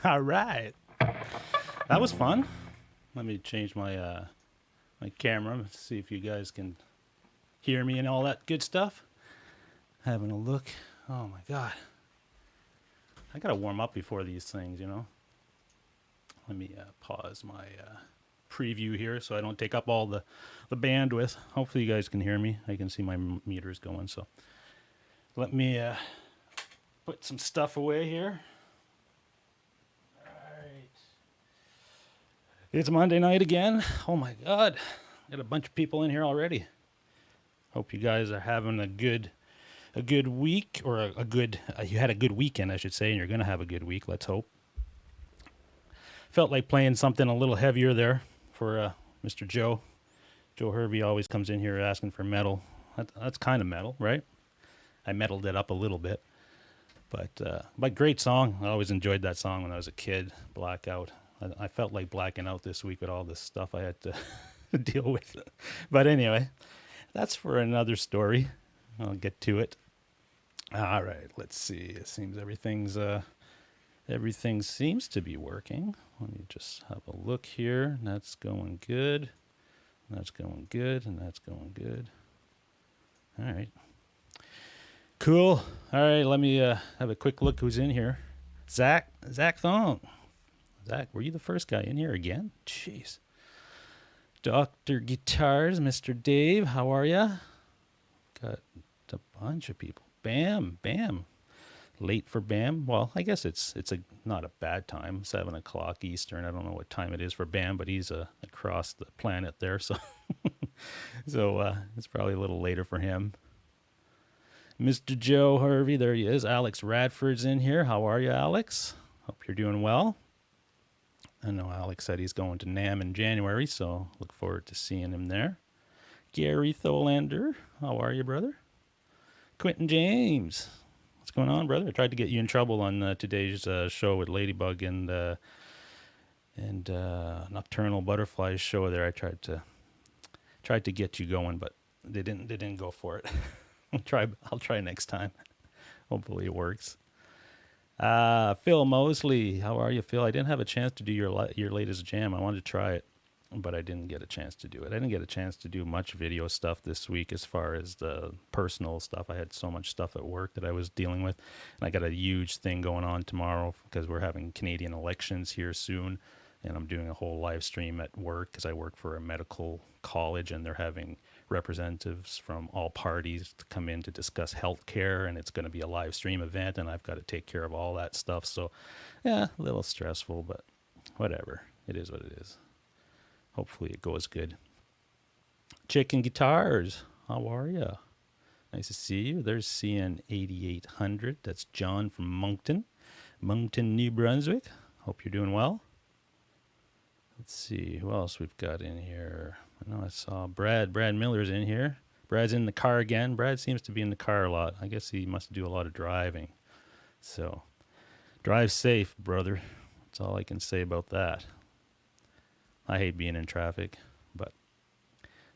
All right. That was fun. Let me change my camera, see if you guys can hear me and all that good stuff. Having a look. Oh my god. I gotta warm up before these things, you know. Let me pause my preview here so I don't take up all the bandwidth. Hopefully you guys can hear me. I can see my meters going. So let me put some stuff away here. All right. It's Monday night again. Oh my god. Got a bunch of people in here already. Hope you guys are having a good week, or a good you had a good weekend, I should say, and you're gonna have a good week. Let's hope. Felt like playing something a little heavier there for Mr. Joe. Joe Hervey always comes in here asking for metal. That's kind of metal, right? I metaled it up a little bit, but great song. I always enjoyed that song when I was a kid. Blackout. I felt like blacking out this week with all this stuff I had to deal with. But anyway, that's for another story. I'll get to it. All right, let's see. It seems everything seems to be working. Let me just have a look here. That's going good. That's going good, and that's going good. All right. Cool. All right, let me have a quick look who's in here. Zach Thong. Zach, were you the first guy in here again? Jeez. Dr. Guitars, Mr. Dave, how are ya? Got a bunch of people. Bam. Late for Bam. Well, I guess it's not a bad time. 7:00 Eastern. I don't know what time it is for Bam, but he's across the planet there, so it's probably a little later for him. Mr. Joe Hervey, there he is. Alex Radford's in here. How are you, Alex? Hope you're doing well. I know Alex said he's going to NAMM in January, so look forward to seeing him there. Gary Tholander, how are you, brother? Quentin James, what's going on, brother? I tried to get you in trouble on today's show with Ladybug and Nocturnal Butterflies show there. I tried to get you going, but they didn't go for it. I'll try next time. Hopefully it works. Phil Mosley, how are you, Phil? I didn't have a chance to do your latest jam. I wanted to try it, but I didn't get a chance to do it. I didn't get a chance to do much video stuff this week as far as the personal stuff. I had so much stuff at work that I was dealing with, and I got a huge thing going on tomorrow because we're having Canadian elections here soon, and I'm doing a whole live stream at work because I work for a medical college, and they're having representatives from all parties to come in to discuss health care, and it's going to be a live stream event, and I've got to take care of all that stuff. So, yeah, a little stressful, but whatever. It is what it is. Hopefully it goes good. Chicken Guitars, how are you? Nice to see you. There's CN8800. That's John from Moncton, New Brunswick. Hope you're doing well. Let's see, who else we've got in here? I know I saw Brad Miller's in here. Brad's in the car again. Brad seems to be in the car a lot. I guess he must do a lot of driving. So, drive safe, brother. That's all I can say about that. I hate being in traffic, but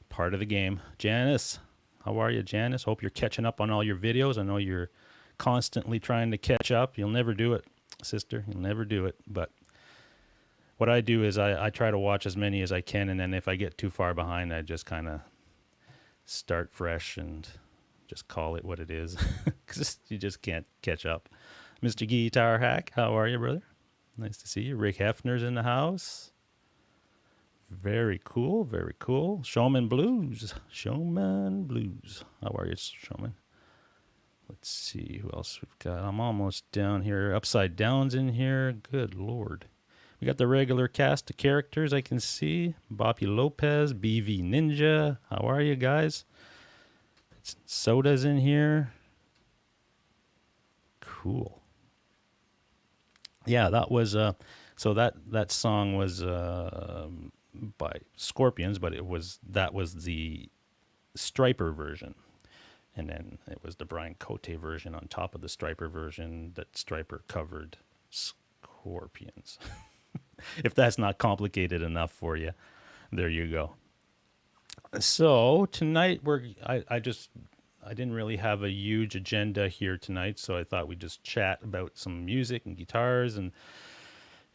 part of the game. Janice, how are you, Janice? Hope you're catching up on all your videos. I know you're constantly trying to catch up. You'll never do it, sister. You'll never do it, but what I do is I try to watch as many as I can, and then if I get too far behind, I just kind of start fresh and just call it what it is. Because you just can't catch up. Mr. Guitar Hack, how are you, brother? Nice to see you. Rick Hefner's in the house. Very cool, very cool. Showman Blues. How are you, Showman? Let's see who else we've got. I'm almost down here. Upside Down's in here. Good Lord. We got the regular cast of characters I can see. Boppy Lopez, BV Ninja. How are you guys? Soda's in here. Cool. Yeah, that was so that song was by Scorpions, but that was the Striper version. And then it was the Brian Cote version on top of the Striper version that Striper covered Scorpions. If that's not complicated enough for you, there you go. So tonight I didn't really have a huge agenda here tonight, so I thought we'd just chat about some music and guitars and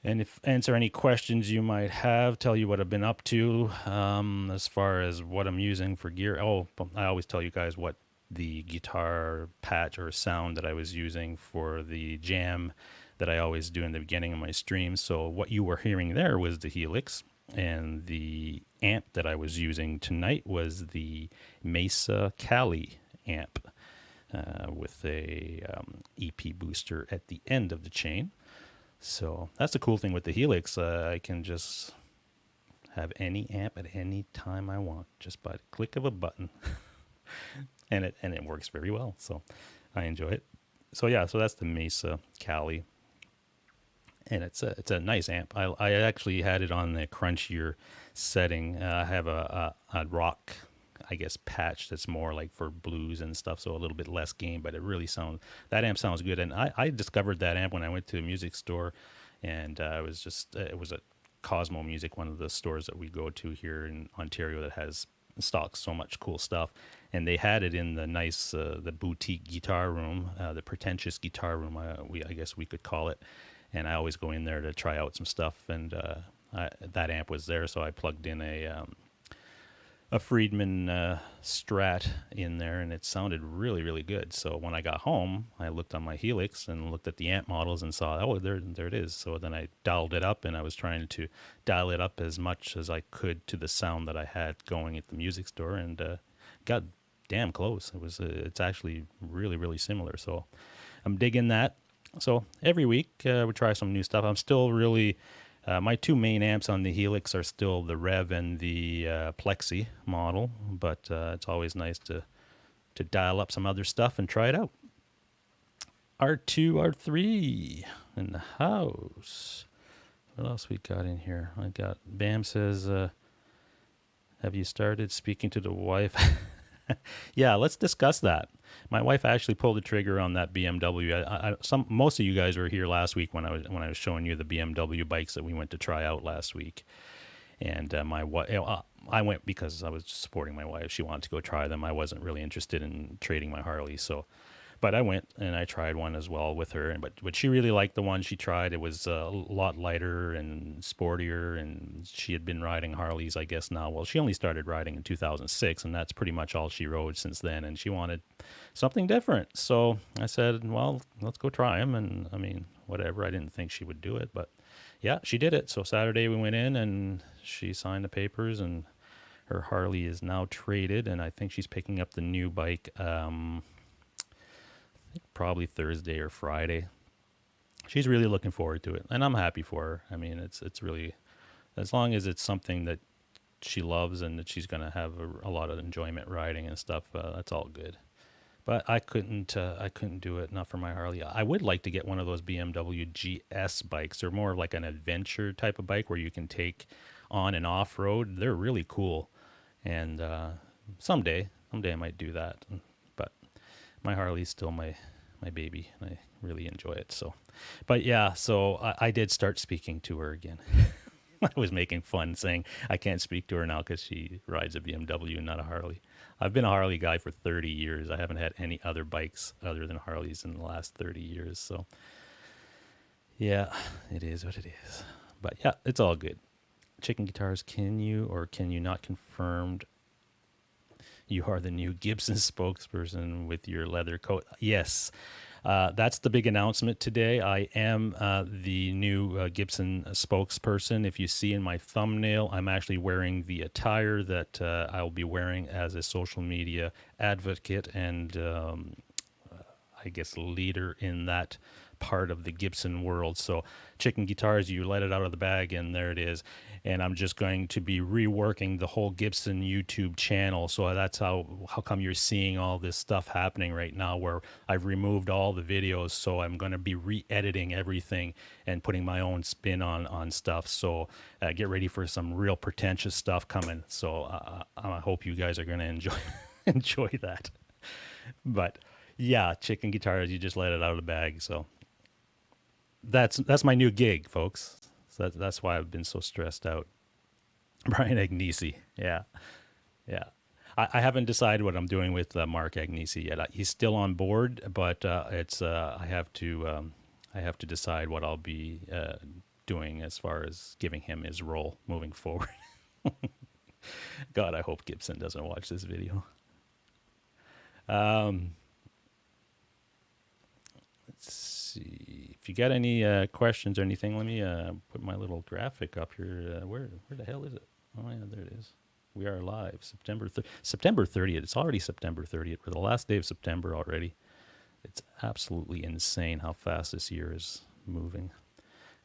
and if answer any questions you might have, tell you what I've been up to as far as what I'm using for gear. Oh, I always tell you guys what the guitar patch or sound that I was using for the jam that I always do in the beginning of my streams. So what you were hearing there was the Helix, and the amp that I was using tonight was the Mesa Cali amp with a EP booster at the end of the chain. So that's the cool thing with the Helix. I can just have any amp at any time I want, just by the click of a button, and it works very well. So I enjoy it. So yeah, so that's the Mesa Cali, and it's a nice amp. I actually had it on the crunchier setting. I have a rock, I guess, patch that's more like for blues and stuff, so a little bit less gain, but it really sounds, that amp sounds good. And I discovered that amp when I went to a music store, and it was a Cosmo Music, one of the stores that we go to here in Ontario that has stocks so much cool stuff. And they had it in the nice, the boutique guitar room, the pretentious guitar room, I guess we could call it. And I always go in there to try out some stuff, and that amp was there, so I plugged in a Friedman Strat in there, and it sounded really, really good. So when I got home, I looked on my Helix and looked at the amp models and saw, oh, there it is. So then I dialed it up, and I was trying to dial it up as much as I could to the sound that I had going at the music store, and got damn close. It's actually really, really similar. So I'm digging that. So every week we try some new stuff. I'm still really my two main amps on the Helix are still the Rev and the Plexi model, but it's always nice to dial up some other stuff and try it out. R2, R3 in the house. What else we got in here? I got Bam says, have you started speaking to the wife? Yeah, let's discuss that. My wife actually pulled the trigger on that BMW. Most of you guys were here last week when I was showing you the BMW bikes that we went to try out last week, and my wife. I went because I was supporting my wife. She wanted to go try them. I wasn't really interested in trading my Harley, so. But I went and I tried one as well with her, but she really liked the one she tried. It was a lot lighter and sportier, and she had been riding Harleys, I guess now. Well, she only started riding in 2006, and that's pretty much all she rode since then, and she wanted something different. So I said, well, let's go try them, and I mean, whatever. I didn't think she would do it, but yeah, she did it. So Saturday we went in, and she signed the papers, and her Harley is now traded, and I think she's picking up the new bike probably Thursday or Friday. She's really looking forward to it, and I'm happy for her. I mean, it's really, as long as it's something that she loves and that she's going to have a lot of enjoyment riding and stuff, that's all good. But I couldn't do it, not for my Harley. I would like to get one of those BMW GS bikes. They're more like an adventure type of bike where you can take on and off road. They're really cool, and someday I might do that. But my Harley's still my baby, and I really enjoy it. So, but yeah, so I did start speaking to her again. I was making fun saying I can't speak to her now because she rides a BMW, not a Harley. I've been a Harley guy for 30 years. I haven't had any other bikes other than Harleys in the last 30 years. So, yeah, it is what it is. But yeah, it's all good. Chicken Guitars, can you or can you not confirmed you are the new Gibson spokesperson with your leather coat? Yes. That's the big announcement today. I am the new Gibson spokesperson. If you see in my thumbnail, I'm actually wearing the attire that I'll be wearing as a social media advocate and I guess leader in that part of the Gibson world. So Chicken Guitars, you let it out of the bag and there it is. And I'm just going to be reworking the whole Gibson YouTube channel. So that's how come you're seeing all this stuff happening right now where I've removed all the videos. So I'm going to be re-editing everything and putting my own spin on stuff. So get ready for some real pretentious stuff coming. So I hope you guys are going to enjoy that. But yeah, Chicken Guitars, you just let it out of the bag. So that's my new gig, folks. So that's why I've been so stressed out. Brian Agnesi, yeah. I haven't decided what I'm doing with Mark Agnesi yet. He's still on board, but it's I have to decide what I'll be doing as far as giving him his role moving forward. God, I hope Gibson doesn't watch this video. Let's see. If you got any questions or anything, let me put my little graphic up here. Where the hell is it? Oh, yeah, there it is. We are live. September 30th. It's already September 30th. We're the last day of September already. It's absolutely insane how fast this year is moving.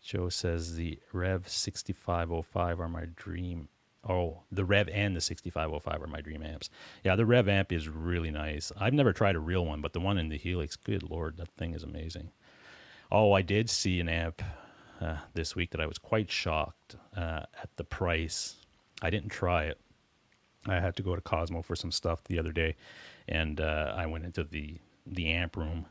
Joe says the Rev 6505 are my dream. Oh, the Rev and the 6505 are my dream amps. Yeah, the Rev amp is really nice. I've never tried a real one, but the one in the Helix, good Lord, that thing is amazing. Oh, I did see an amp this week that I was quite shocked at the price. I didn't try it. I had to go to Cosmo for some stuff the other day, and I went into the amp room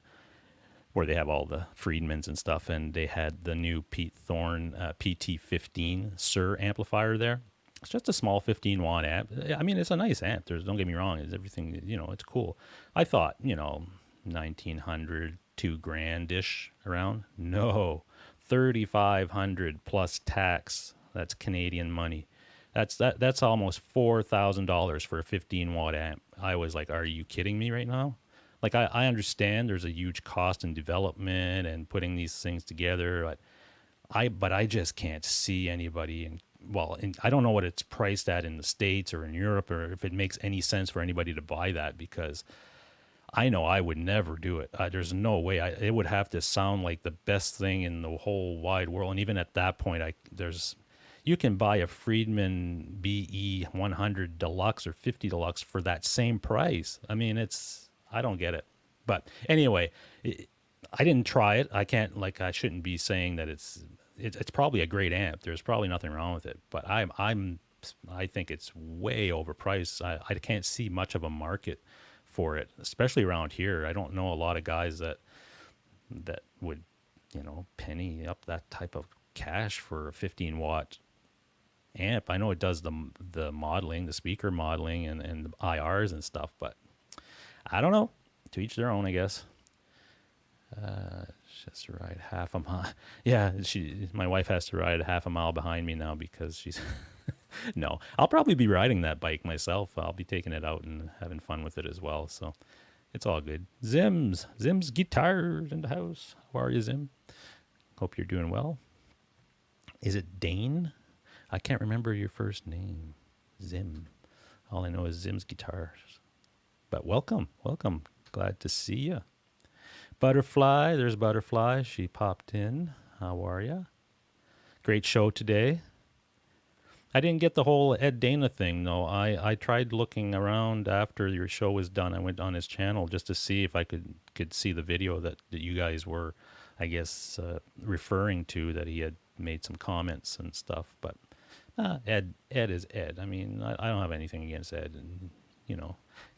where they have all the Friedmans and stuff, and they had the new Pete Thorne PT15 Sir amplifier there. It's just a small 15-watt amp. I mean, it's a nice amp. Don't get me wrong. It's everything, it's cool. I thought, 1,900, $2,000-ish around. No, 3,500 plus tax. That's Canadian money. That's almost $4,000 for a 15-watt amp. I was like, are you kidding me right now? Like, I understand there's a huge cost in development and putting these things together, but I just can't see anybody. I don't know what it's priced at in the States or in Europe, or if it makes any sense for anybody to buy that, because I know I would never do it. There's no way. It would have to sound like the best thing in the whole wide world. And even at that point, you can buy a Friedman BE 100 Deluxe or 50 Deluxe for that same price. I mean, I don't get it. But anyway, I didn't try it. I shouldn't be saying that it's probably a great amp. There's probably nothing wrong with it. But I think it's way overpriced. I can't see much of a market for it, especially around here. I don't know a lot of guys that would, penny up that type of cash for a 15-watt amp. I know it does the modeling, the speaker modeling, and the IRs and stuff, but I don't know. To each their own, I guess. Just ride half a mile. Yeah, my wife has to ride half a mile behind me now because she's. No, I'll probably be riding that bike myself. I'll be taking it out and having fun with it as well. So it's all good. Zim's guitars in the house. How are you, Zim? Hope you're doing well. Is it Dane? I can't remember your first name. Zim. All I know is Zim's guitars. But welcome. Glad to see you. Butterfly, there's Butterfly. She popped in. How are you? Great show today. I didn't get the whole Ed Dana thing, though. I tried looking around after your show was done. I went on his channel just to see if I could see the video that you guys were, I guess, referring to, that he had made some comments and stuff. But Ed is Ed. I mean, I don't have anything against Ed. And,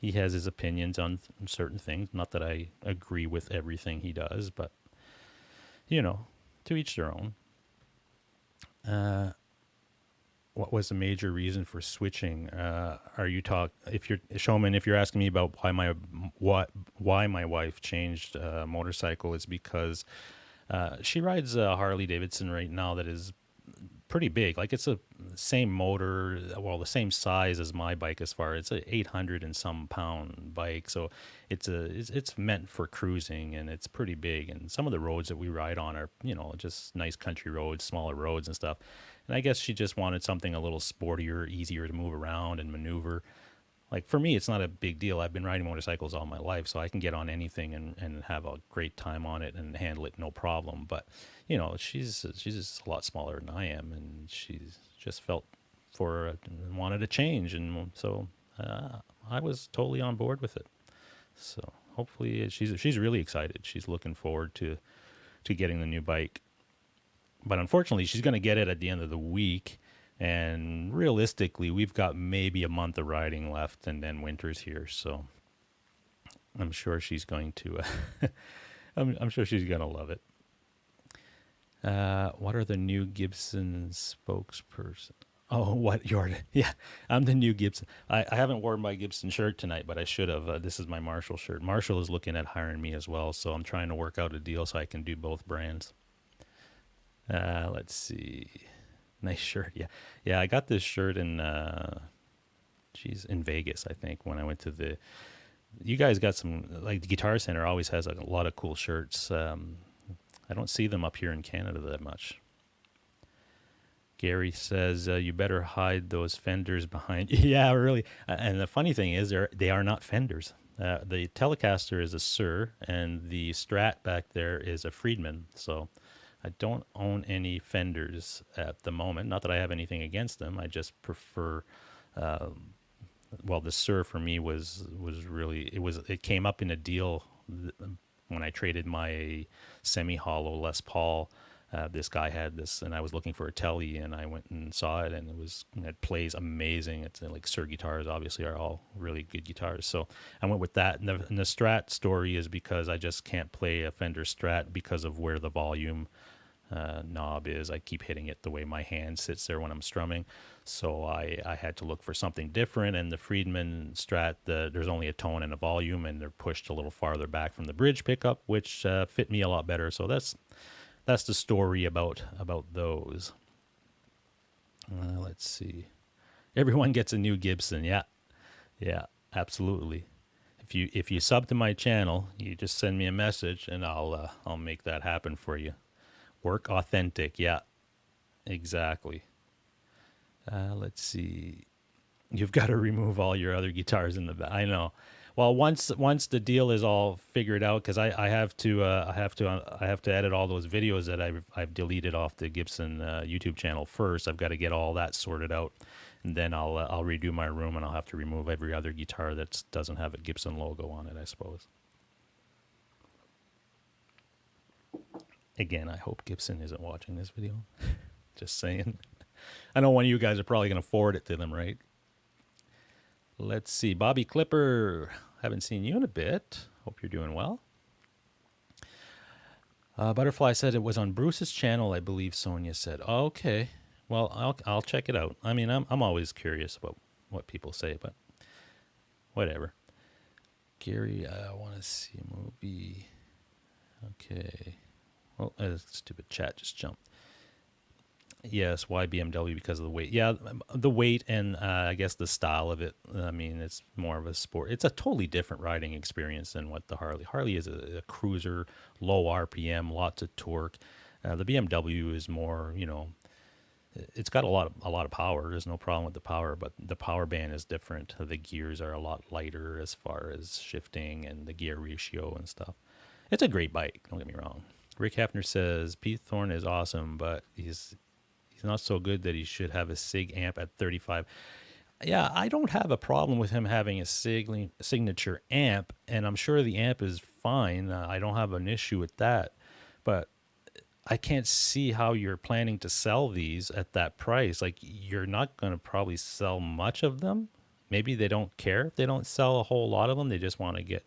he has his opinions on certain things. Not that I agree with everything he does, but, to each their own. What was the major reason for switching? Are you if you're asking me about why my wife changed motorcycle, is because she rides a Harley Davidson right now that is pretty big. Like, it's a same motor, well, the same size as my bike as far. It's a 800 and some pound bike, so it's meant for cruising, and it's pretty big. And some of the roads that we ride on are, just nice country roads, smaller roads and stuff. And I guess she just wanted something a little sportier, easier to move around and maneuver. Like, for me, it's not a big deal. I've been riding motorcycles all my life, so I can get on anything and have a great time on it and handle it no problem. But, she's just a lot smaller than I am, and she's just felt wanted a change. And so I was totally on board with it. So hopefully she's really excited. She's looking forward to getting the new bike. But unfortunately, she's going to get it at the end of the week. And realistically, we've got maybe a month of riding left, and then winter's here. So I'm sure she's going to. I'm sure she's going to love it. What are the new Gibson spokesperson? Oh, what yeah, I'm the new Gibson. I haven't worn my Gibson shirt tonight, but I should have. This is my Marshall shirt. Marshall is looking at hiring me as well, so I'm trying to work out a deal so I can do both brands. Let's see. Nice shirt. Yeah. Yeah, I got this shirt in in Vegas, I think, when I went to the you guys got some like the Guitar Center always has a lot of cool shirts. I don't see them up here in Canada that much. Gary says you better hide those fenders behind. Yeah, really. And the funny thing is, they are not fenders. The Telecaster is a Sir, and the Strat back there is a Friedman. So I don't own any fenders at the moment. Not that I have anything against them. I just prefer. Well, the Sir for me was really it came up in a deal when I traded my semi hollow Les Paul. This guy had this, and I was looking for a telly, and I went and saw it, and it plays amazing. It's like Sir guitars, obviously, are all really good guitars. So I went with that. And the Strat story is because I just can't play a Fender Strat because of where the volume knob is. I keep hitting it the way my hand sits there when I'm strumming. So I had to look for something different. And the Friedman Strat, there's only a tone and a volume, and they're pushed a little farther back from the bridge pickup, which fit me a lot better. So that's the story about those. Let's see. Everyone gets a new Gibson. Yeah, yeah, absolutely. If you sub to my channel, you just send me a message, and I'll make that happen for you. Work authentic. Yeah, exactly. Let's see. You've got to remove all your other guitars in the back. I know. Well, once the deal is all figured out, because I have to edit all those videos that I've deleted off the Gibson YouTube channel first. I've got to get all that sorted out, and then I'll redo my room, and I'll have to remove every other guitar that doesn't have a Gibson logo on it, I suppose. Again, I hope Gibson isn't watching this video. Just saying. I know one of you guys are probably going to forward it to them, right? Let's see. Bobby Clipper. Haven't seen you in a bit. Hope you're doing well. Butterfly said it was on Bruce's channel, I believe Sonia said. Oh, okay. Well, I'll check it out. I mean, I'm always curious about what people say, but whatever. Gary, I want to see a movie. Okay. Well, stupid chat just jumped. Yes, why BMW? Because of the weight. Yeah, the weight and I guess the style of it. I mean, it's more of a sport. It's a totally different riding experience than what the Harley. Harley is a cruiser, low RPM, lots of torque. The BMW is more, it's got a lot of power. There's no problem with the power, but the power band is different. The gears are a lot lighter as far as shifting and the gear ratio and stuff. It's a great bike. Don't get me wrong. Rick Hefner says Pete Thorne is awesome, but he's not so good that he should have a SIG amp at 35. Yeah, I don't have a problem with him having a signature amp, and I'm sure the amp is fine. I don't have an issue with that, but I can't see how you're planning to sell these at that price. Like, you're not going to probably sell much of them. Maybe they don't care if they don't sell a whole lot of them. They just want to get,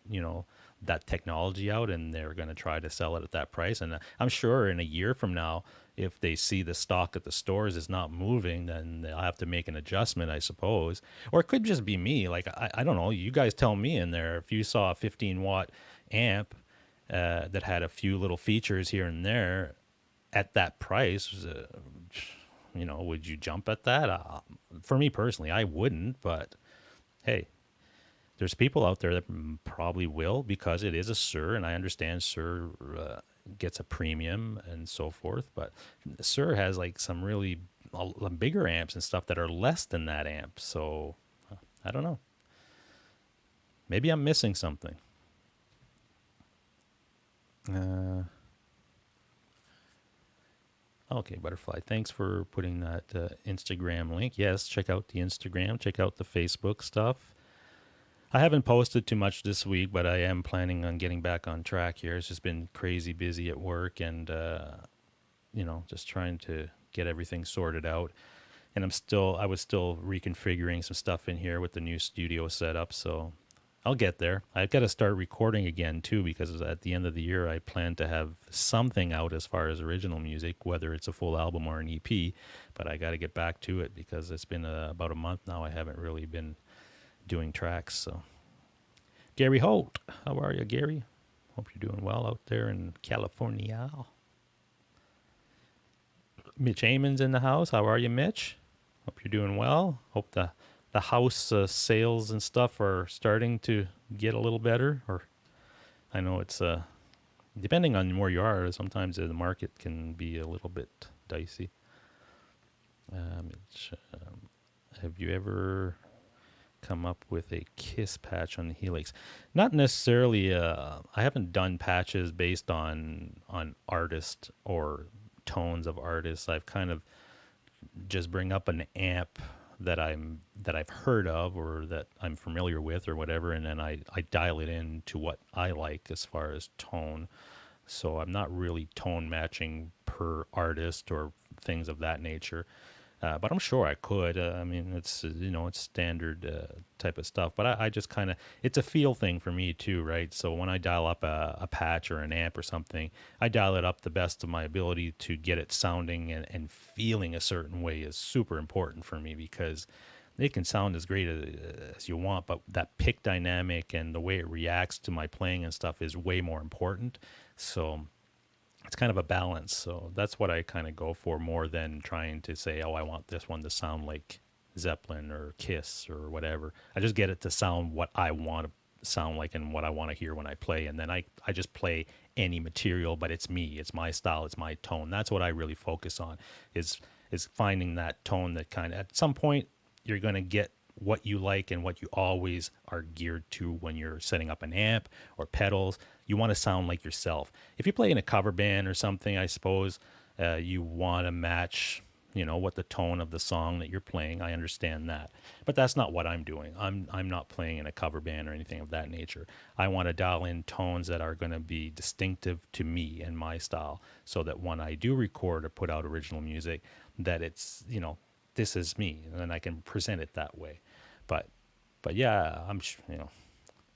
that technology out, and they're going to try to sell it at that price. And I'm sure in a year from now, if they see the stock at the stores is not moving, then they'll have to make an adjustment, I suppose. Or it could just be me. Like, I don't know. You guys tell me in there. If you saw a 15-watt amp that had a few little features here and there at that price, would you jump at that? For me personally, I wouldn't. But, hey, there's people out there that probably will because it is a Sir, and I understand Sir gets a premium and so forth. But Sir has like some really bigger amps and stuff that are less than that amp. So I don't know. Maybe I'm missing something. Okay, Butterfly, thanks for putting that Instagram link. Yes, check out the Instagram. Check out the Facebook stuff. I haven't posted too much this week, but I am planning on getting back on track here. It's just been crazy busy at work and, just trying to get everything sorted out. And I was still reconfiguring some stuff in here with the new studio setup. So I'll get there. I've got to start recording again too, because at the end of the year, I plan to have something out as far as original music, whether it's a full album or an EP, but I got to get back to it because it's been about a month now. I haven't really been doing tracks. So Gary Holt, how are you, Gary? Hope you're doing well out there in California. Mitch Amon's in the house. How are you, Mitch? Hope you're doing well. Hope the house sales and stuff are starting to get a little better. Or I know it's depending on where you are. Sometimes the market can be a little bit dicey. Mitch, have you ever come up with a kiss patch on the Helix? Not necessarily. I haven't done patches based on artist or tones of artists. I've kind of just bring up an amp that I've heard of or that I'm familiar with or whatever, and then I dial it in to what I like as far as tone. So I'm not really tone matching per artist or things of that nature. But I'm sure I could. I mean, it's it's standard type of stuff. But I just kind of, it's a feel thing for me too, right? So when I dial up a patch or an amp or something, I dial it up the best of my ability to get it sounding and feeling a certain way is super important for me, because it can sound as great as you want, but that pick dynamic and the way it reacts to my playing and stuff is way more important. So it's kind of a balance. So that's what I kind of go for more than trying to say, oh, I want this one to sound like Zeppelin or Kiss or whatever. I just get it to sound what I want to sound like and what I want to hear when I play. And then I just play any material, but it's me, it's my style, it's my tone. That's what I really focus on is finding that tone that kind of, at some point you're going to get what you like and what you always are geared to when you're setting up an amp or pedals. You want to sound like yourself. If you play in a cover band or something, I suppose you want to match, what the tone of the song that you're playing. I understand that, but that's not what I'm doing. I'm not playing in a cover band or anything of that nature. I want to dial in tones that are going to be distinctive to me and my style, so that when I do record or put out original music, that it's, this is me, and then I can present it that way. But yeah,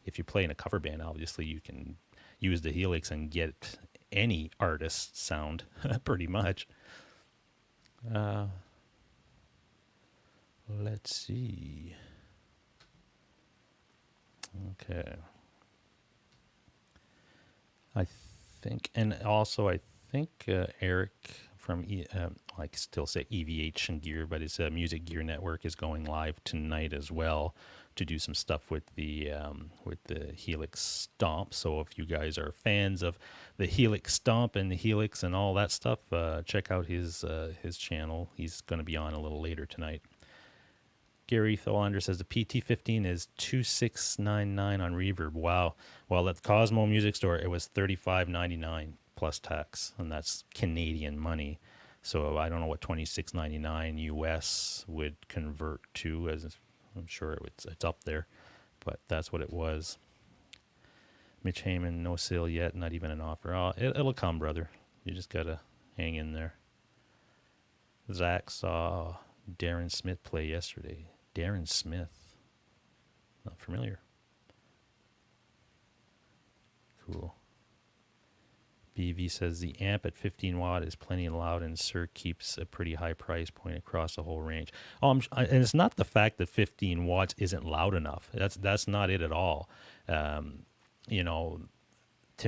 if you play in a cover band, obviously you can use the Helix and get any artist's sound pretty much. Let's see. Okay. I think, and also I think Eric from like still say EVH and Gear, but his Music Gear Network is going live tonight as well to do some stuff with the Helix Stomp. So if you guys are fans of the Helix Stomp and the Helix and all that stuff, check out his channel. He's going to be on a little later tonight. Gary Tholander says the PT15 is $2,699 on Reverb. Wow. Well, at the Cosmo Music Store, it was $35.99 plus tax, and that's Canadian money. So I don't know what $26.99 US would convert to, as I'm sure it's up there, but that's what it was. Mitch Heyman, no sale yet, not even an offer. Oh, it'll come, brother. You just got to hang in there. Zach saw Darren Smith play yesterday. Darren Smith. Not familiar. Cool. BV says the amp at 15 watt is plenty loud, and Sir keeps a pretty high price point across the whole range. And it's not the fact that 15 watts isn't loud enough. That's not it at all. To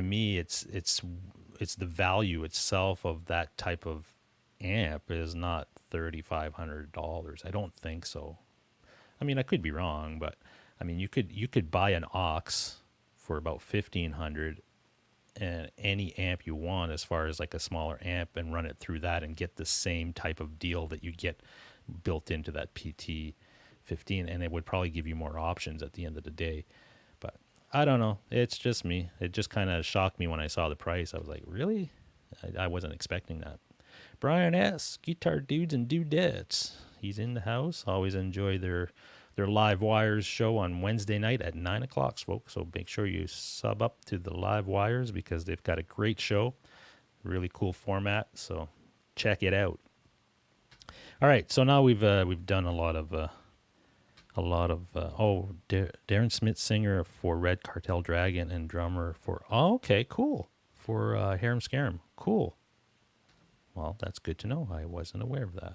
me, it's the value itself of that type of amp is not $3,500. I don't think so. I mean, I could be wrong, but I mean, you could buy an aux for about $1,500 and any amp you want, as far as like a smaller amp, and run it through that and get the same type of deal that you get built into that PT15, and it would probably give you more options at the end of the day. But I don't know. It's just me. It just kind of shocked me when I saw the price. I was like, really? I wasn't expecting that. Brian S., Guitar Dudes and Dudettes. He's in the house. Always enjoy their Live Wires show on Wednesday night at 9 o'clock, folks. So make sure you sub up to the Live Wires, because they've got a great show. Really cool format. So check it out. All right. So now we've done a lot of Darren Smith, singer for Red Cartel Dragon and drummer for, okay, cool, for Harem Scarum. Cool. Well, that's good to know. I wasn't aware of that.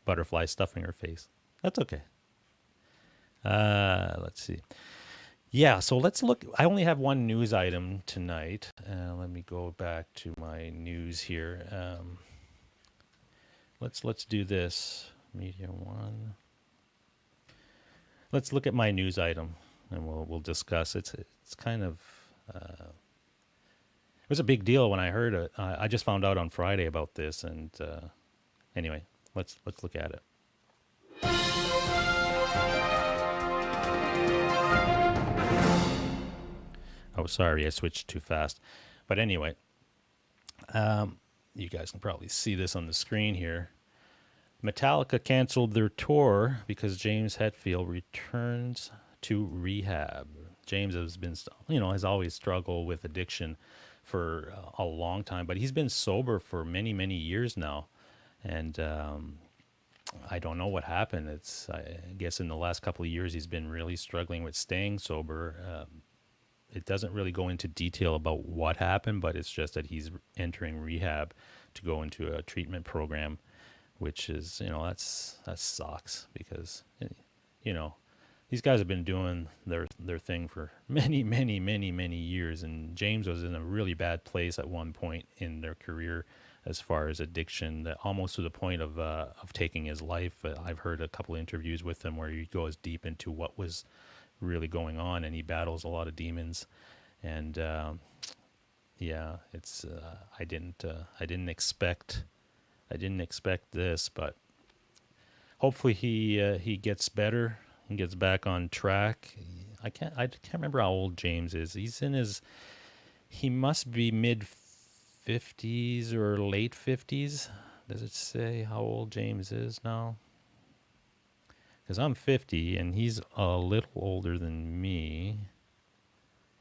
Butterfly stuffing her face. That's okay. Let's see. Yeah, so let's look. I only have one news item tonight. Let me go back to my news here. Let's do this. Media one. Let's look at my news item, and we'll discuss. It's kind of it was a big deal when I heard it. I just found out on Friday about this, and anyway, let's look at it. Oh, sorry, I switched too fast. But anyway, you guys can probably see this on the screen here. Metallica canceled their tour because James Hetfield returns to rehab. James has been, has always struggled with addiction for a long time, but he's been sober for many, many years now. And I don't know what happened. I guess in the last couple of years, he's been really struggling with staying sober. It doesn't really go into detail about what happened, but it's just that he's entering rehab to go into a treatment program, which is, that sucks because, you know, these guys have been doing their thing for many, many, many, many years. And James was in a really bad place at one point in their career as far as addiction, that almost to the point of taking his life. I've heard a couple of interviews with him where he goes deep into what was really going on, and he battles a lot of demons. And yeah, it's I didn't expect this, but hopefully he gets better and gets back on track. I can't remember how old James is. He must be mid 50s or late 50s. Does it say how old James is now? Because I'm 50 and he's a little older than me.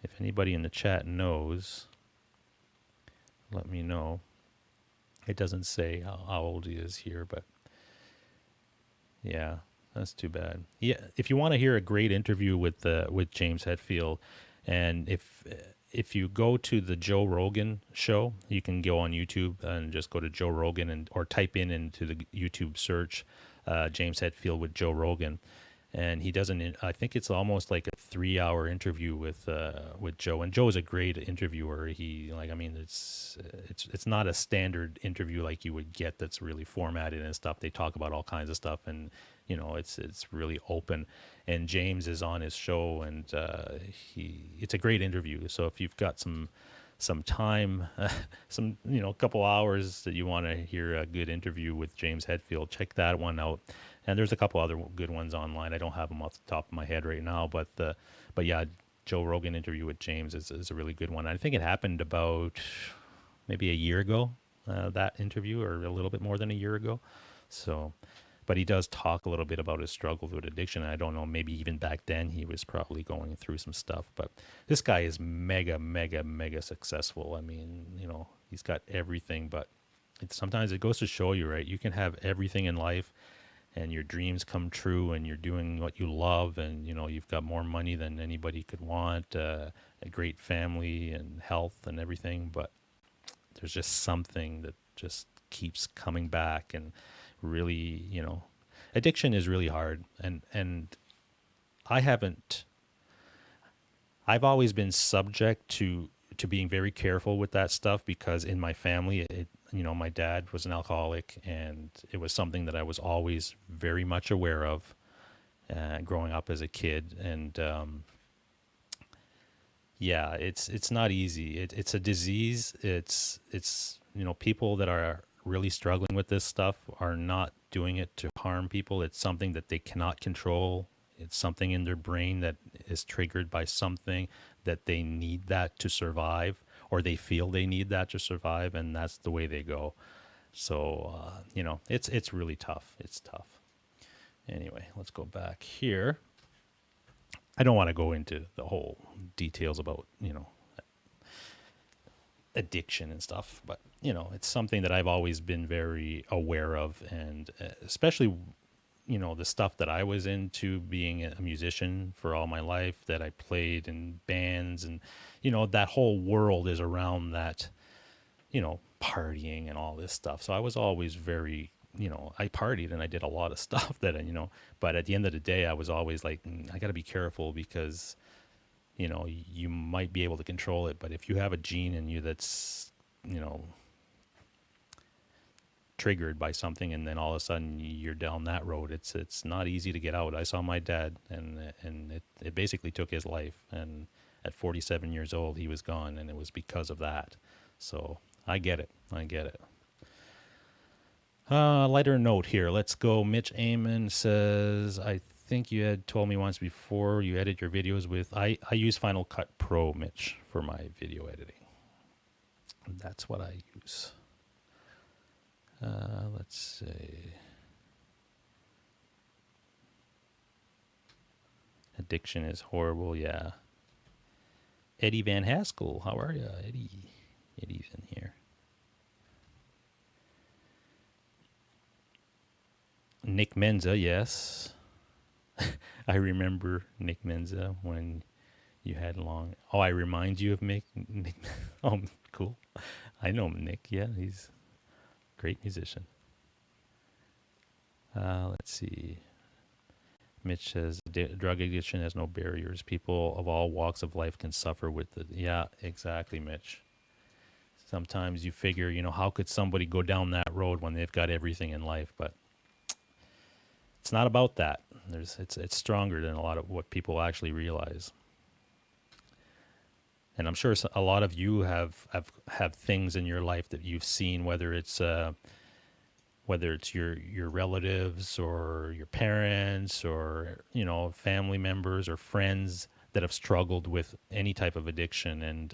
If anybody in the chat knows, let me know. It doesn't say how old he is here, but yeah, that's too bad. Yeah, if you want to hear a great interview with James Hetfield, and if you go to the Joe Rogan show, you can go on YouTube and just go to Joe Rogan or type into the YouTube search James Hetfield with Joe Rogan, and he doesn't. I think it's almost like a 3-hour interview with Joe, and Joe is a great interviewer. It's not a standard interview like you would get that's really formatted and stuff. They talk about all kinds of stuff, and it's really open. And James is on his show, and it's a great interview. So if you've got some time, couple hours that you want to hear a good interview with James Hetfield, check that one out. And there's a couple other good ones online. I don't have them off the top of my head right now, but yeah, Joe Rogan interview with James is a really good one. I think it happened about maybe a year ago, that interview, or a little bit more than a year ago. So, but he does talk a little bit about his struggles with addiction. I don't know, maybe even back then he was probably going through some stuff. But this guy is mega, mega, mega successful. I mean, he's got everything, but sometimes it goes to show you, right? You can have everything in life and your dreams come true and you're doing what you love, and you've got more money than anybody could want, a great family and health and everything, but there's just something that just keeps coming back. And really, addiction is really hard, and I've always been subject to being very careful with that stuff, because in my family, my dad was an alcoholic, and it was something that I was always very much aware of growing up as a kid. And yeah, it's not easy. It's a disease. It's people that are really struggling with this stuff are not doing it to harm people. It's something that they cannot control. It's something in their brain that is triggered by something that they need that to survive, or they feel they need that to survive, and that's the way they go. So it's really tough. It's tough. Anyway, let's go back here. I don't want to go into the whole details about addiction and stuff, but it's something that I've always been very aware of, and especially the stuff that I was into, being a musician for all my life, that I played in bands, and that whole world is around that, partying and all this stuff. So I was always very, I partied and I did a lot of stuff that but at the end of the day, I was always like, I got to be careful, because you might be able to control it, but if you have a gene in you that's, you know, triggered by something, and then all of a sudden you're down that road, it's not easy to get out. I saw my dad, and it basically took his life, and at 47 years old he was gone, and it was because of that. So I get it. Lighter note here. Let's go. Mitch Amon says, I think you had told me once before you edit your videos with, I use Final Cut Pro, Mitch, for my video editing. That's what I use. Let's see. Addiction is horrible, yeah. Eddie Van Haskell, how are you, Eddie? Eddie's in here. Nick Menza, yes. I remember Nick Menza when you had long. Oh, I remind you of Nick. Oh, cool. I know Nick. Yeah, he's a great musician. Let's see. Mitch says drug addiction has no barriers. People of all walks of life can suffer with it. Yeah, exactly, Mitch. Sometimes you figure, how could somebody go down that road when they've got everything in life? But it's not about that. It's stronger than a lot of what people actually realize. And I'm sure a lot of you have things in your life that you've seen, whether it's your relatives or your parents or family members or friends that have struggled with any type of addiction. And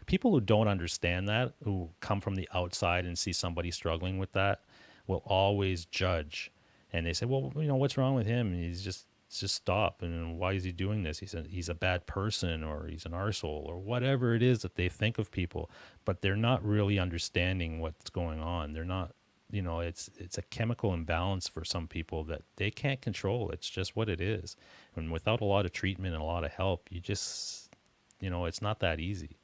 people who don't understand that, who come from the outside and see somebody struggling with that, will always judge. And they say, well, what's wrong with him? He's just stop. And why is he doing this? He's a bad person, or he's an arsehole, or whatever it is that they think of people. But they're not really understanding what's going on. They're not, it's a chemical imbalance for some people that they can't control. It's just what it is. And without a lot of treatment and a lot of help, you just, it's not that easy.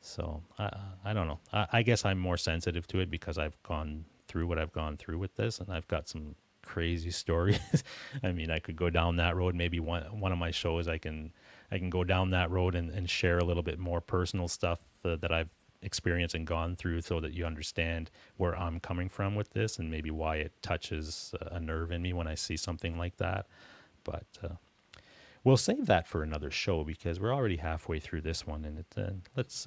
So I don't know. I guess I'm more sensitive to it because I've gone through what I've gone through with this, and I've got some crazy stories. I mean, I could go down that road. Maybe one of my shows, I can go down that road and share a little bit more personal stuff that I've experienced and gone through, so that you understand where I'm coming from with this, and maybe why it touches a nerve in me when I see something like that. But we'll save that for another show, because we're already halfway through this one, and let's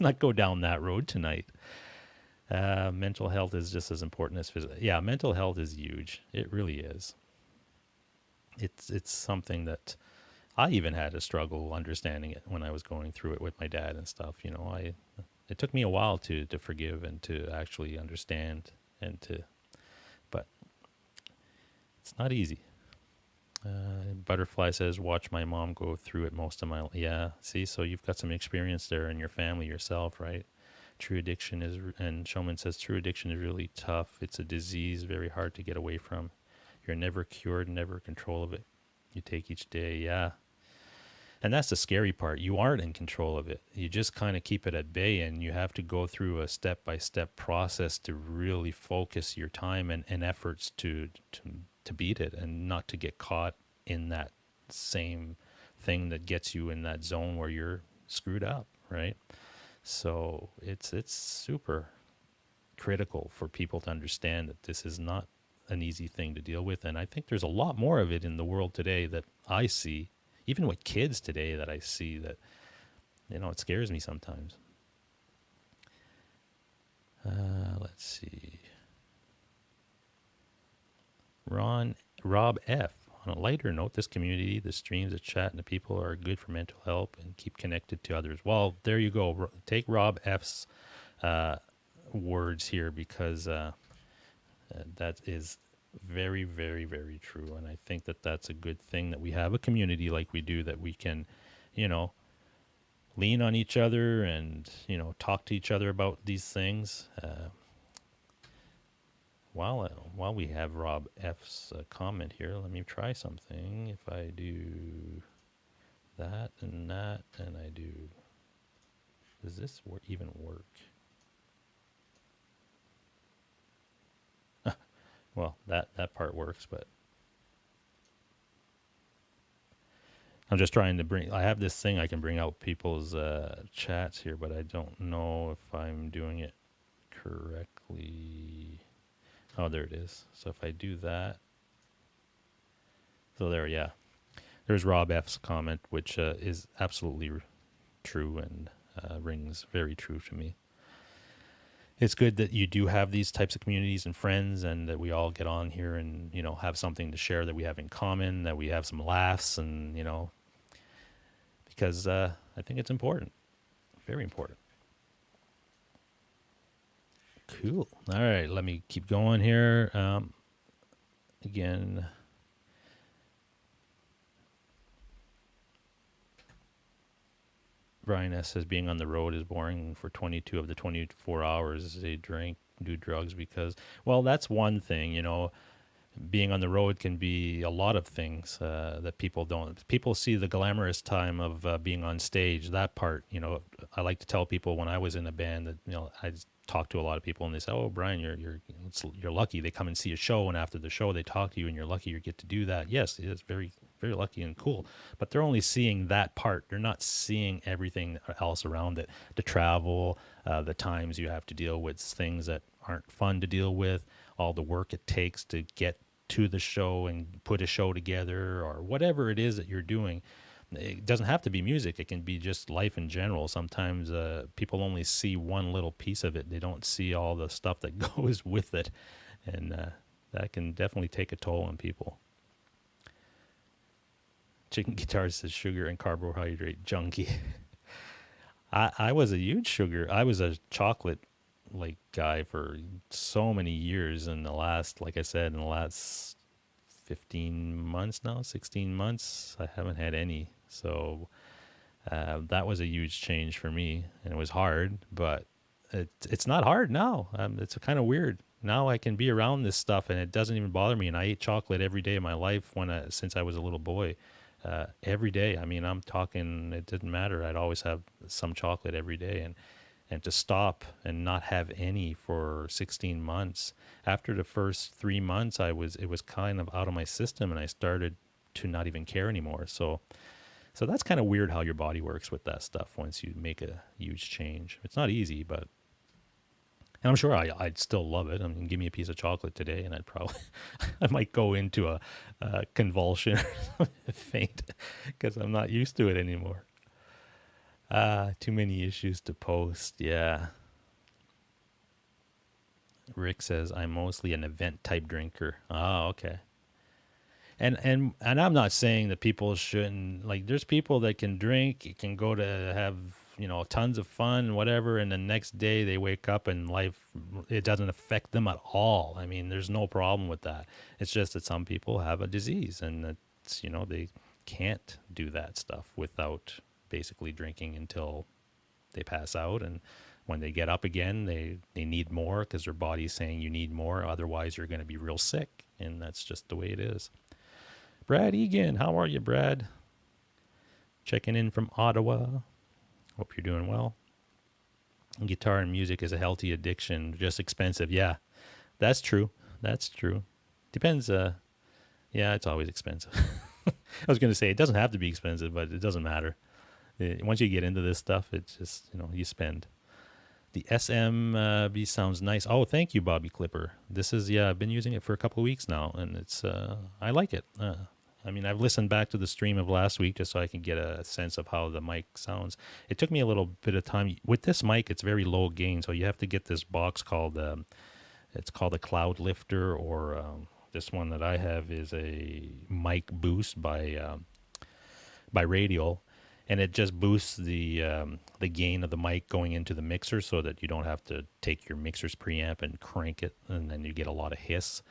not go down that road tonight. Mental health is just as important as physical. Yeah, mental health is huge. It really is. It's something that I even had a struggle understanding it when I was going through it with my dad and stuff. It took me a while to forgive and to actually understand, but it's not easy. Butterfly says, watch my mom go through it most of my life. Yeah, see, so you've got some experience there in your family yourself, right? True addiction is, and Showman says, true addiction is really tough. It's a disease, very hard to get away from. You're never cured, never in control of it. You take each day, yeah. And that's the scary part. You aren't in control of it. You just kind of keep it at bay, and you have to go through a step-by-step process to really focus your time and efforts to beat it, and not to get caught in that same thing that gets you in that zone where you're screwed up, right? So it's super critical for people to understand that this is not an easy thing to deal with. And I think there's a lot more of it in the world today that I see, even with kids today, that I see that, it scares me sometimes. Let's see. Rob F. On a lighter note, this community, the streams, the chat, and the people are good for mental health and keep connected to others. Well, there you go. Take Rob F's words here, because that is very, very, very true. And I think that that's a good thing, that we have a community like we do, that we can, lean on each other and, talk to each other about these things. While we have Rob F's comment here, let me try something. If I do that and I do, does this even work? Well, that part works, but I'm just trying to bring. I have this thing I can bring out people's chats here, but I don't know if I'm doing it correctly. Oh, there it is. So if I do that, so there, yeah. There's Rob F's comment, which is absolutely true and rings very true to me. It's good that you do have these types of communities and friends, and that we all get on here and have something to share that we have in common, that we have some laughs, and because I think it's important, very important. Cool. All right, let me keep going here. Again, Brian S says being on the road is boring for 22 of the 24 hours they drink, do drugs because, well, that's one thing, being on the road can be a lot of things that people don't. People see the glamorous time of being on stage. That part, I like to tell people when I was in a band that I just talk to a lot of people and they say, "Oh, Brian, you're lucky. They come and see a show, and after the show, they talk to you, and you're lucky you get to do that." Yes, it is very very lucky and cool, but they're only seeing that part. They're not seeing everything else around it. The travel, the times you have to deal with things that aren't fun to deal with, all the work it takes to get to the show and put a show together or whatever it is that you're doing. It doesn't have to be music. It can be just life in general. Sometimes people only see one little piece of it. They don't see all the stuff that goes with it. And that can definitely take a toll on people. Chicken Guitar says sugar and carbohydrate junkie. I was a huge sugar. I was a chocolate guy for so many years. In the last, like I said, in the last 15 months now, 16 months, I haven't had any. So that was a huge change for me, and it was hard, but it's not hard now. It's kind of weird. Now I can be around this stuff, and it doesn't even bother me. And I ate chocolate every day of my life since I was a little boy. Every day. I mean, I'm talking. It didn't matter. I'd always have some chocolate every day, and to stop and not have any for 16 months. After the first 3 months, it was kind of out of my system, and I started to not even care anymore. So that's kind of weird how your body works with that stuff once you make a huge change. It's not easy, but and I'm sure I'd still love it. I mean, give me a piece of chocolate today, and I'd probably I might go into a convulsion or faint because I'm not used to it anymore. Too many issues to post. Yeah. Rick says I'm mostly an event type drinker. Oh, okay. And I'm not saying that people shouldn't, there's people that can drink, can go to have tons of fun, whatever, and the next day they wake up and life, it doesn't affect them at all. I mean, there's no problem with that. It's just that some people have a disease, and it's they can't do that stuff without basically drinking until they pass out, and when they get up again, they need more because their body's saying you need more, otherwise you're going to be real sick, and that's just the way it is. Brad Egan, how are you, Brad? Checking in from Ottawa. Hope you're doing well. Guitar and music is a healthy addiction, just expensive. Yeah, that's true. That's true. Depends. Yeah, it's always expensive. I was going to say it doesn't have to be expensive, but it doesn't matter. Once you get into this stuff, it's just, you spend. The SMB sounds nice. Oh, thank you, Bobby Clipper. This is, I've been using it for a couple of weeks now, and it's, I like it. I mean, I've listened back to the stream of last week just so I can get a sense of how the mic sounds. It took me a little bit of time. With this mic, it's very low gain, so you have to get this box called, it's called a Cloud Lifter, or this one that I have is a Mic Boost by Radial, and it just boosts the gain of the mic going into the mixer so that you don't have to take your mixer's preamp and crank it, and then you get a lot of hiss.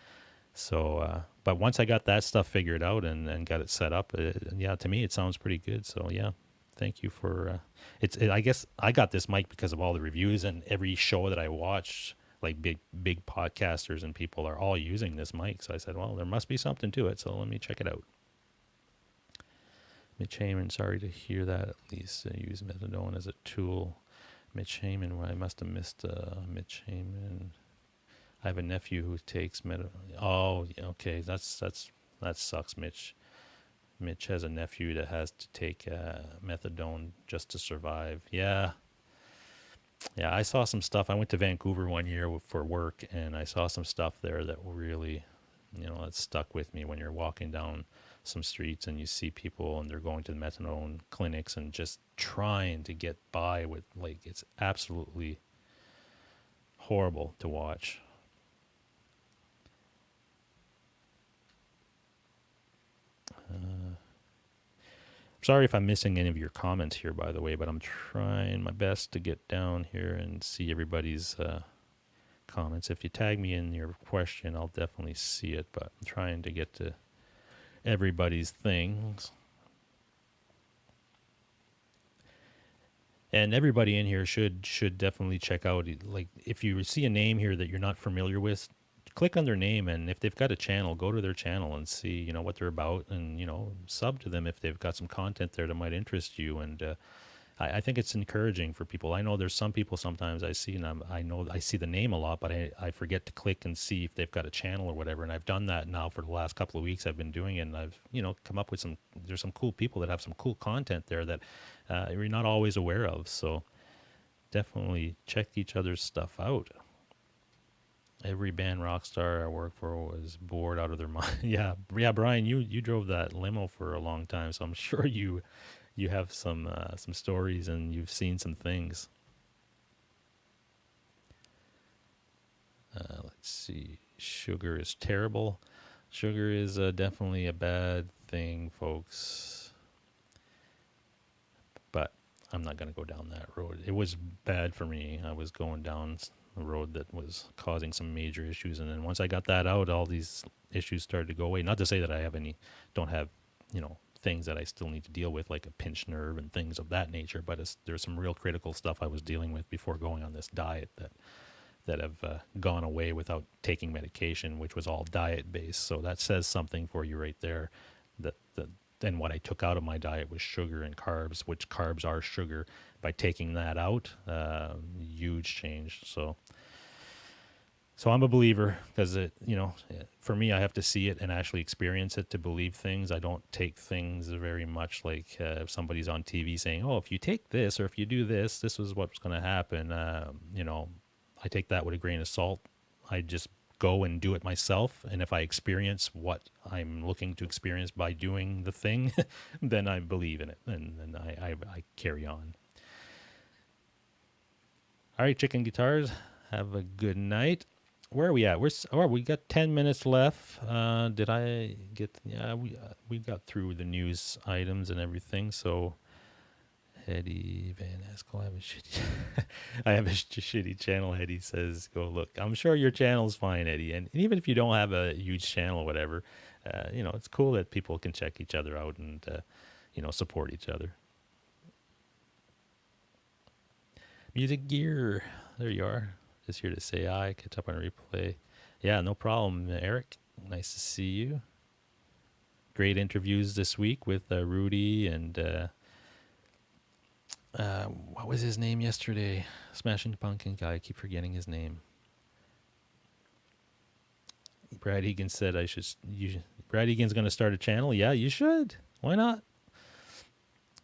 So, but once I got that stuff figured out and got it set up, to me it sounds pretty good. So yeah, thank you for I guess I got this mic because of all the reviews and every show that I watch, like big podcasters and people are all using this mic. So I said, well, there must be something to it. So let me check it out. Mitch Heyman, sorry to hear that. At least use methadone as a tool. Mitch Heyman, well, I must have missed Mitch Heyman. I have a nephew who takes methadone. Oh, okay, that sucks, Mitch. Mitch has a nephew that has to take methadone just to survive. Yeah, yeah. I saw some stuff. I went to Vancouver one year for work, and I saw some stuff there that really, it stuck with me. When you're walking down some streets and you see people and they're going to the methadone clinics and just trying to get by with, like, it's absolutely horrible to watch. Sorry if I'm missing any of your comments here, by the way, but I'm trying my best to get down here and see everybody's comments. If you tag me in your question, I'll definitely see it, but I'm trying to get to everybody's things. And everybody in here should definitely check out, like, if you see a name here that you're not familiar with, click on their name, and if they've got a channel, go to their channel and see, what they're about, and, sub to them if they've got some content there that might interest you. And I think it's encouraging for people. I know there's some people sometimes I see, and I know I see the name a lot, but I forget to click and see if they've got a channel or whatever. And I've done that now for the last couple of weeks. I've been doing it, and I've, come up with there's some cool people that have some cool content there that you're not always aware of. So definitely check each other's stuff out. Every band rock star I worked for was bored out of their mind. Yeah, Brian, you drove that limo for a long time, so I'm sure you have some stories and you've seen some things. Let's see. Sugar is terrible. Sugar is definitely a bad thing, folks. But I'm not going to go down that road. It was bad for me. I was going down a road that was causing some major issues, and then once I got that out, all these issues started to go away. Not to say that I don't have, things that I still need to deal with, like a pinched nerve and things of that nature, but there's some real critical stuff I was dealing with before going on this diet that have gone away without taking medication, which was all diet based. So that says something for you right there. Then what I took out of my diet was sugar and carbs, which carbs are sugar. By taking that out, huge change. So I'm a believer, because for me, I have to see it and actually experience it to believe things. I don't take things very much like if somebody's on TV saying, "Oh, if you take this or if you do this, this is what's going to happen." I take that with a grain of salt. I just go and do it myself, and if I experience what I'm looking to experience by doing the thing, then I believe in it, and I carry on. All right, chicken guitars, have a good night. Where are we at? We got 10 minutes left. Did I get? Yeah, we got through the news items and everything. So, Eddie Van Askel, I have a shitty channel. Eddie says, "Go look." I'm sure your channel's fine, Eddie. And even if you don't have a huge channel or whatever, it's cool that people can check each other out and support each other. Music Gear, there you are. Just here to say hi, catch up on replay. Yeah, no problem, Eric. Nice to see you. Great interviews this week with Rudy and what was his name yesterday? Smashing Pumpkin guy. I keep forgetting his name. Brad Egan said Brad Egan's going to start a channel. Yeah, you should. Why not?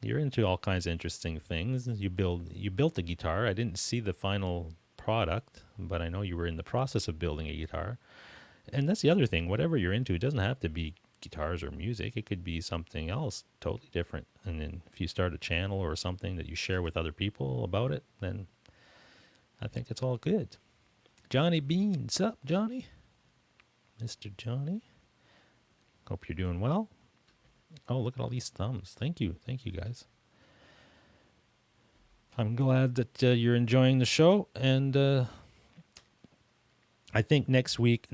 You're into all kinds of interesting things. You built a guitar. I didn't see the final product, but I know you were in the process of building a guitar. And that's the other thing. Whatever you're into, it doesn't have to be guitars or music. It could be something else totally different. And then if you start a channel or something that you share with other people about it, then I think it's all good. Johnny Bean. Sup, Johnny? Mr. Johnny. Hope you're doing well. Oh, look at all these thumbs. Thank you, guys. I'm glad that you're enjoying the show, and I think next week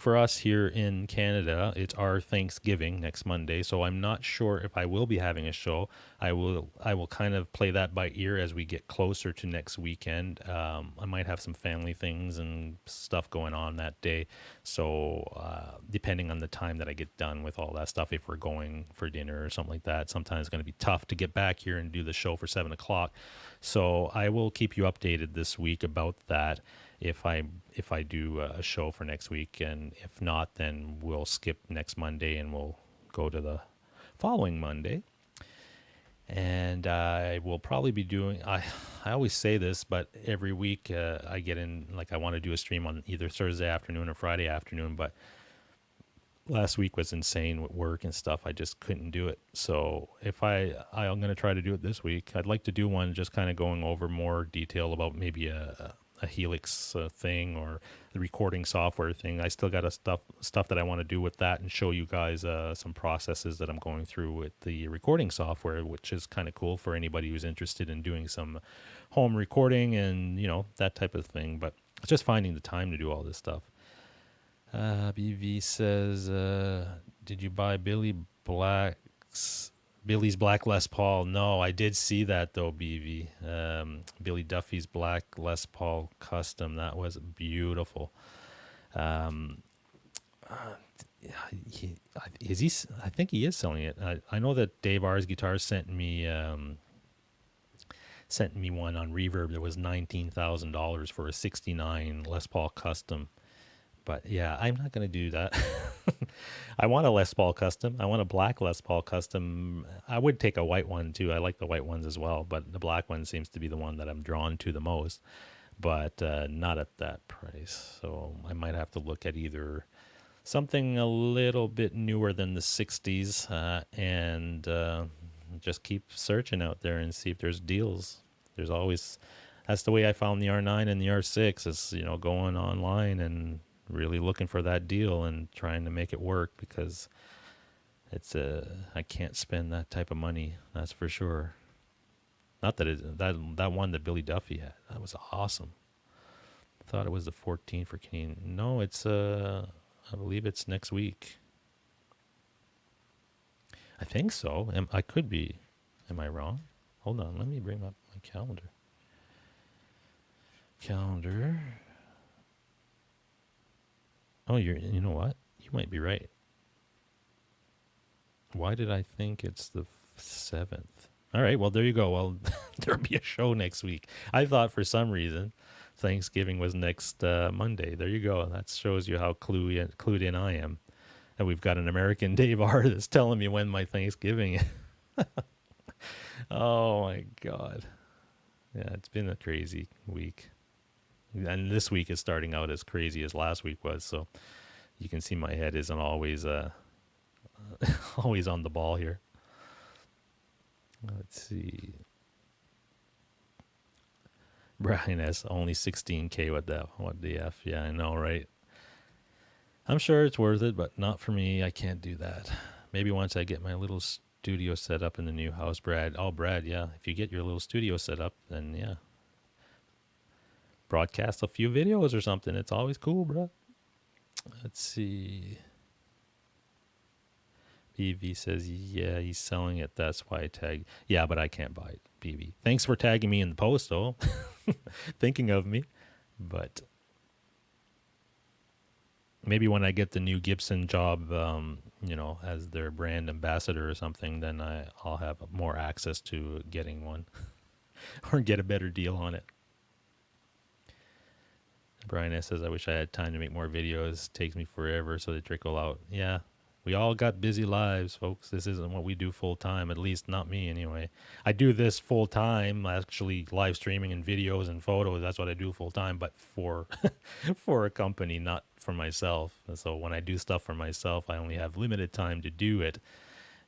for us here in Canada, it's our Thanksgiving next Monday. So I'm not sure if I will be having a show. I will kind of play that by ear as we get closer to next weekend. I might have some family things and stuff going on that day. So depending on the time that I get done with all that stuff, if we're going for dinner or something like that, sometimes it's going to be tough to get back here and do the show for 7:00. So I will keep you updated this week about that. If I do a show for next week, and if not, then we'll skip next Monday and we'll go to the following Monday. And I will probably be doing, I always say this, but every week I get in, like I want to do a stream on either Thursday afternoon or Friday afternoon, but last week was insane with work and stuff. I just couldn't do it. So if I'm going to try to do it this week. I'd like to do one just kind of going over more detail about maybe a Helix thing or the recording software thing. I still got stuff that I want to do with that and show you guys some processes that I'm going through with the recording software, which is kind of cool for anybody who's interested in doing some home recording and, that type of thing. But it's just finding the time to do all this stuff. BV says, did you buy Billy's Black Les Paul? No, I did see that though, BV. Billy Duffy's Black Les Paul Custom. That was beautiful. Is he? I think he is selling it. I know that Dave R's Guitars sent me one on Reverb that was $19,000 for a '69 Les Paul Custom. But yeah, I'm not going to do that. I want a Les Paul Custom. I want a black Les Paul Custom. I would take a white one too. I like the white ones as well, but the black one seems to be the one that I'm drawn to the most. But not at that price. So I might have to look at either something a little bit newer than the 60s and just keep searching out there and see if there's deals. There's always, that's the way I found the R9 and the R6 is, going online and really looking for that deal and trying to make it work, because it's I can't spend that type of money, that's for sure. Not that that one that Billy Duffy had, that was awesome. I thought it was the 14 for Canadian. No, it's I believe it's next week. I think so. I could be. Am I wrong? Hold on, let me bring up my calendar. Oh, you know what? You might be right. Why did I think it's the 7th? All right, well, there you go. Well, there'll be a show next week. I thought for some reason Thanksgiving was next Monday. There you go. That shows you how clued in I am. And we've got an American Dave R that's telling me when my Thanksgiving is. Oh, my God. Yeah, it's been a crazy week. And this week is starting out as crazy as last week was, so you can see my head isn't always always on the ball here. Let's see. Brian S. Only 16K. What the F? Yeah, I know, right? I'm sure it's worth it, but not for me. I can't do that. Maybe once I get my little studio set up in the new house, Brad. Oh, Brad, yeah. If you get your little studio set up, then yeah. Broadcast a few videos or something. It's always cool, bro. Let's see. BV says, yeah, he's selling it. That's why I tag. Yeah, but I can't buy it, BV. Thanks for tagging me in the post, though. Thinking of me. But maybe when I get the new Gibson job, as their brand ambassador or something, then I'll have more access to getting one or get a better deal on it. Brian S. says, I wish I had time to make more videos. Takes me forever, so they trickle out. Yeah, we all got busy lives, folks. This isn't what we do full time, at least not me anyway. I do this full time, actually live streaming and videos and photos. That's what I do full time, but for for a company, not for myself. So when I do stuff for myself, I only have limited time to do it.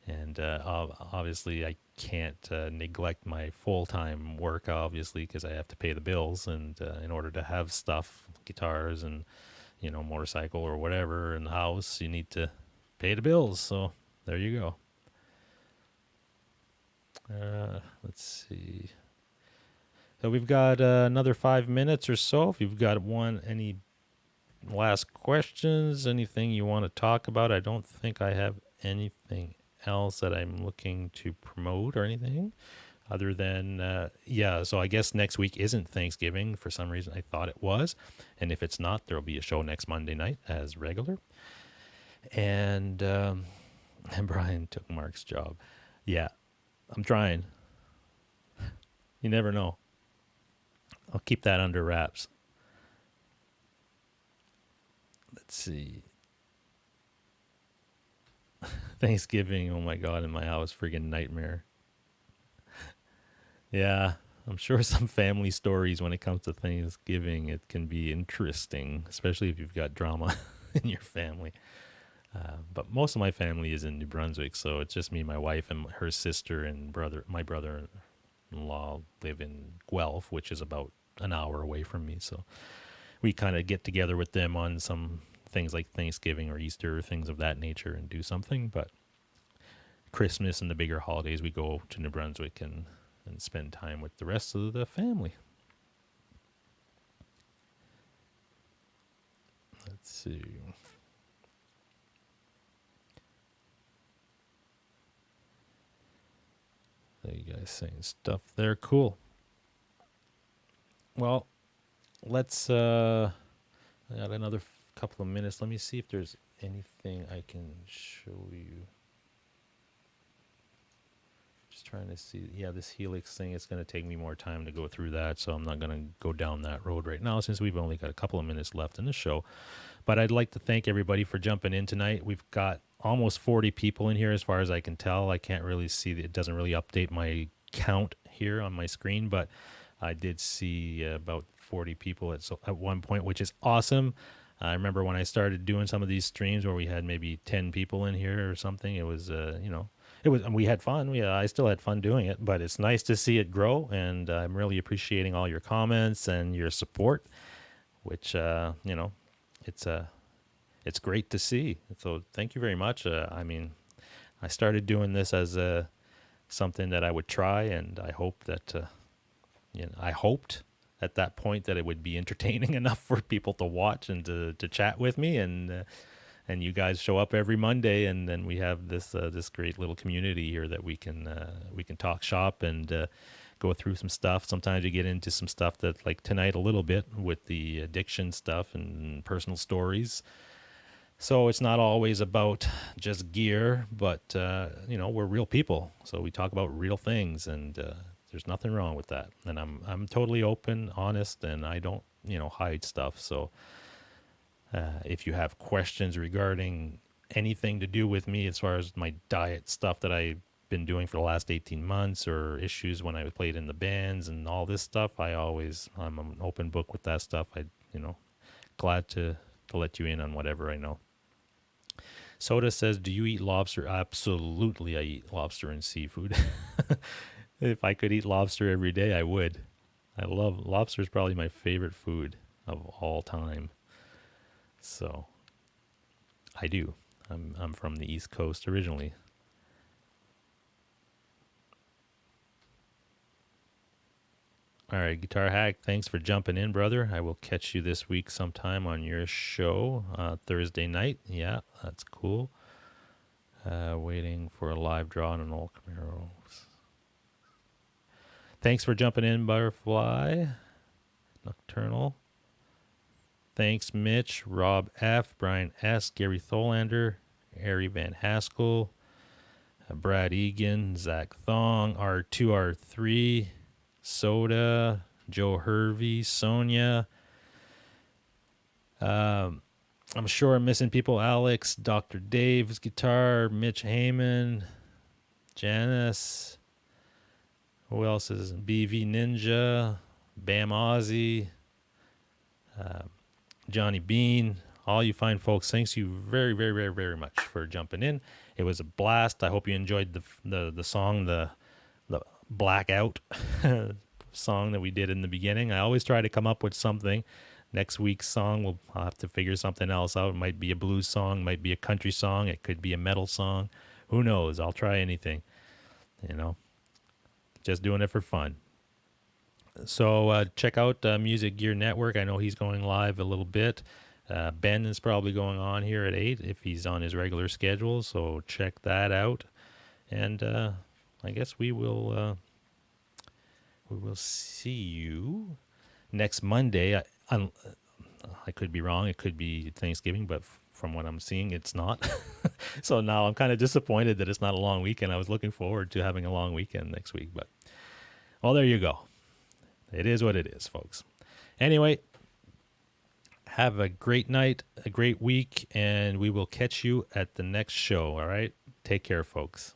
And obviously, I can't neglect my full-time work, obviously, because I have to pay the bills. And in order to have stuff, guitars and, motorcycle or whatever in the house, you need to pay the bills. So there you go. Let's see. So we've got another 5 minutes or so. If you've got any last questions, anything you want to talk about, I don't think I have anything else that I'm looking to promote or anything other than so I guess next week isn't Thanksgiving. For some reason I thought it was, and if it's not, there'll be a show next Monday night as regular. And Brian took Mark's job. Yeah, I'm trying. You never know. I'll keep that under wraps. Let's see. Thanksgiving, oh my God, in my house, friggin' nightmare. Yeah, I'm sure some family stories when it comes to Thanksgiving, it can be interesting, especially if you've got drama in your family. But most of my family is in New Brunswick, so it's just me, my wife, and her sister and brother. My brother-in-law live in Guelph, which is about an hour away from me. So we kind of get together with them on some things like Thanksgiving or Easter, or things of that nature, and do something. But Christmas and the bigger holidays, we go to New Brunswick and spend time with the rest of the family. Let's see. There you guys saying stuff there. Cool. Well, let's I got another couple of minutes. Let me see if there's anything I can show you. Just trying to see. Yeah, this Helix thing, it's going to take me more time to go through that, so I'm not going to go down that road right now since we've only got a couple of minutes left in the show. But I'd like to thank everybody for jumping in tonight. We've got almost 40 people in here as far as I can tell. I can't really see, it doesn't really update my count here on my screen, but I did see about 40 people at one point, which is awesome. I remember when I started doing some of these streams where we had maybe 10 people in here or something. It was, we had fun. I still had fun doing it, but it's nice to see it grow. And I'm really appreciating all your comments and your support, which, it's great to see. So thank you very much. I started doing this as something that I would try, and I hope that, I hoped at that point that it would be entertaining enough for people to watch and to chat with me, and you guys show up every Monday, and then we have this great little community here that we can talk shop and go through some stuff. Sometimes you get into some stuff that, like tonight, a little bit with the addiction stuff and personal stories. So it's not always about just gear, but we're real people, so we talk about real things, and there's nothing wrong with that. And I'm totally open, honest, and I don't hide stuff. So if you have questions regarding anything to do with me as far as my diet stuff that I've been doing for the last 18 months, or issues when I played in the bands and all this stuff, I'm an open book with that stuff. Glad to let you in on whatever I know. Soda says, do you eat lobster? Absolutely, I eat lobster and seafood. If I could eat lobster every day, I would. I love lobster. Is probably my favorite food of all time. So I do. I'm from the East Coast originally. All right, Guitar Hack, thanks for jumping in, brother. I will catch you this week sometime on your show, Thursday night. Yeah, that's cool. Waiting for a live draw on an old Camaro. Thanks for jumping in, Butterfly. Nocturnal. Thanks, Mitch, Rob F., Brian S., Gary Tholander, Harry Van Haskell, Brad Egan, Zach Thong, R2R3, Soda, Joe Hervey, Sonia. I'm sure I'm missing people. Alex, Dr. Dave's guitar, Mitch Heyman, Janice. Who else is BV Ninja, Bam Ozzy, Johnny Bean, all you fine folks. Thanks you very, very, very, very much for jumping in. It was a blast. I hope you enjoyed the song, the Blackout song that we did in the beginning. I always try to come up with something. Next week's song, I'll have to figure something else out. It might be a blues song, might be a country song, it could be a metal song. Who knows? I'll try anything. Just doing it for fun. So check out Music Gear Network. I know he's going live a little bit. Ben is probably going on here at 8 if he's on his regular schedule. So check that out. And I guess we will see you next Monday. I could be wrong. It could be Thanksgiving, but from what I'm seeing, it's not. So now I'm kind of disappointed that it's not a long weekend. I was looking forward to having a long weekend next week, but well, there you go. It is what it is, folks. Anyway, have a great night, a great week, and we will catch you at the next show, all right? Take care, folks.